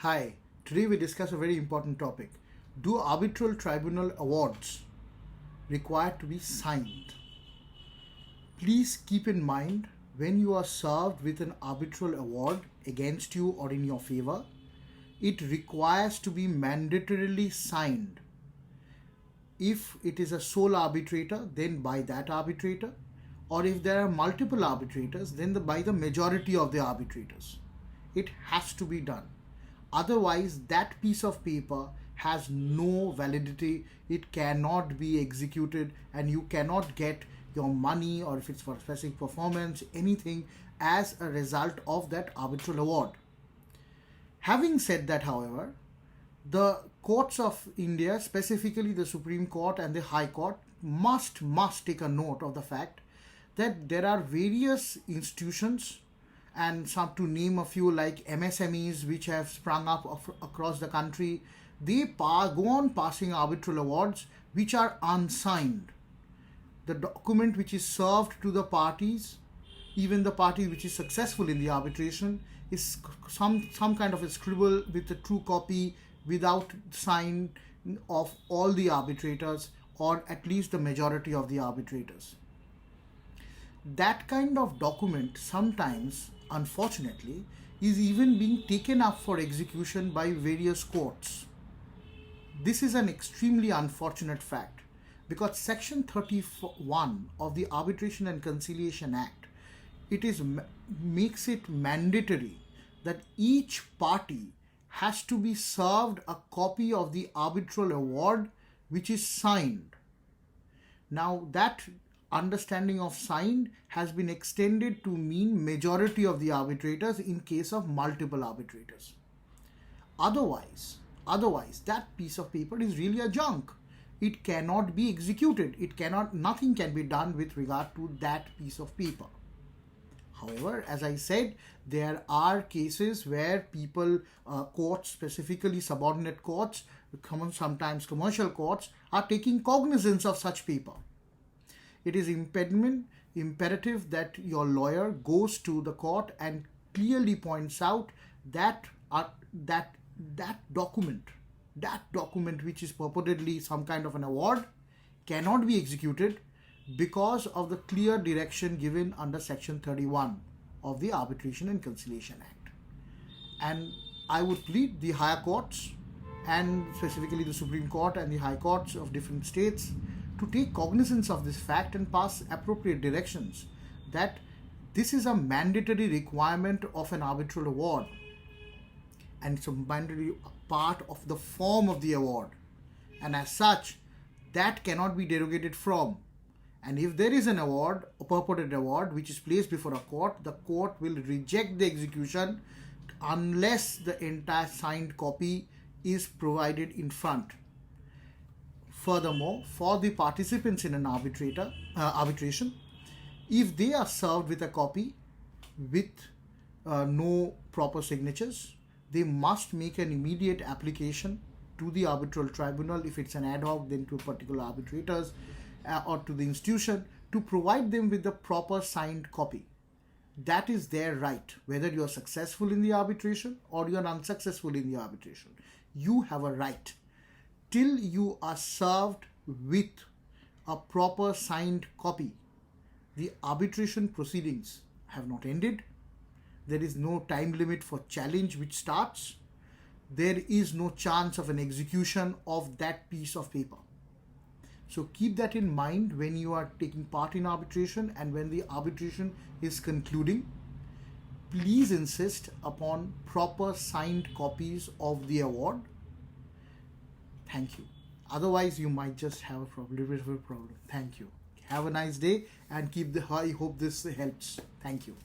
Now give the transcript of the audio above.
Hi, today we discuss a very important topic. Do arbitral tribunal awards require to be signed? Please keep in mind when you are served with an arbitral award against you or in your favor, it requires to be mandatorily signed. If it is a sole arbitrator, then by that arbitrator, or if there are multiple arbitrators, then by the majority of the arbitrators. It has to be done. Otherwise, that piece of paper has no validity. It cannot be executed and you cannot get your money, or if it's for specific performance, anything as a result of that arbitral award. Having said that, however, the courts of India, specifically the Supreme Court and the High Court, must take a note of the fact that there are various institutions, and some to name a few like MSMEs which have sprung up across the country. They go on passing arbitral awards which are unsigned. The document which is served to the parties, even the party which is successful in the arbitration, is some kind of a scribble with a true copy without sign of all the arbitrators, or at least the majority of the arbitrators. That kind of document sometimes, unfortunately, is even being taken up for execution by various courts. This is an extremely unfortunate fact, because Section 31 of the Arbitration and Conciliation Act, makes it mandatory that each party has to be served a copy of the arbitral award which is signed. Now that understanding of signed has been extended to mean majority of the arbitrators in case of multiple arbitrators. Otherwise, that piece of paper is really a junk. It cannot be executed. Nothing can be done with regard to that piece of paper. However, as I said, there are cases where courts, specifically subordinate courts, sometimes commercial courts, are taking cognizance of such paper. It is imperative that your lawyer goes to the court and clearly points out that document which is purportedly some kind of an award cannot be executed because of the clear direction given under Section 31 of the Arbitration and Conciliation Act. And I would plead the higher courts, and specifically the Supreme Court and the high courts of different states, to take cognizance of this fact and pass appropriate directions that this is a mandatory requirement of an arbitral award, and it's a mandatory part of the form of the award, and as such that cannot be derogated from. And if there is an award, a purported award, which is placed before a court, the court will reject the execution unless the entire signed copy is provided in front. Furthermore, for the participants in an arbitration, if they are served with a copy with no proper signatures, they must make an immediate application to the arbitral tribunal, if it's an ad hoc, then to particular arbitrators or to the institution, to provide them with the proper signed copy. That is their right, whether you are successful in the arbitration or you are unsuccessful in the arbitration. You have a right. Till you are served with a proper signed copy, the arbitration proceedings have not ended. There is no time limit for challenge which starts. There is no chance of an execution of that piece of paper. So keep that in mind when you are taking part in arbitration, and when the arbitration is concluding, please insist upon proper signed copies of the award. Thank you. Otherwise, you might just have a problem. Thank you. Have a nice day and I hope this helps. Thank you.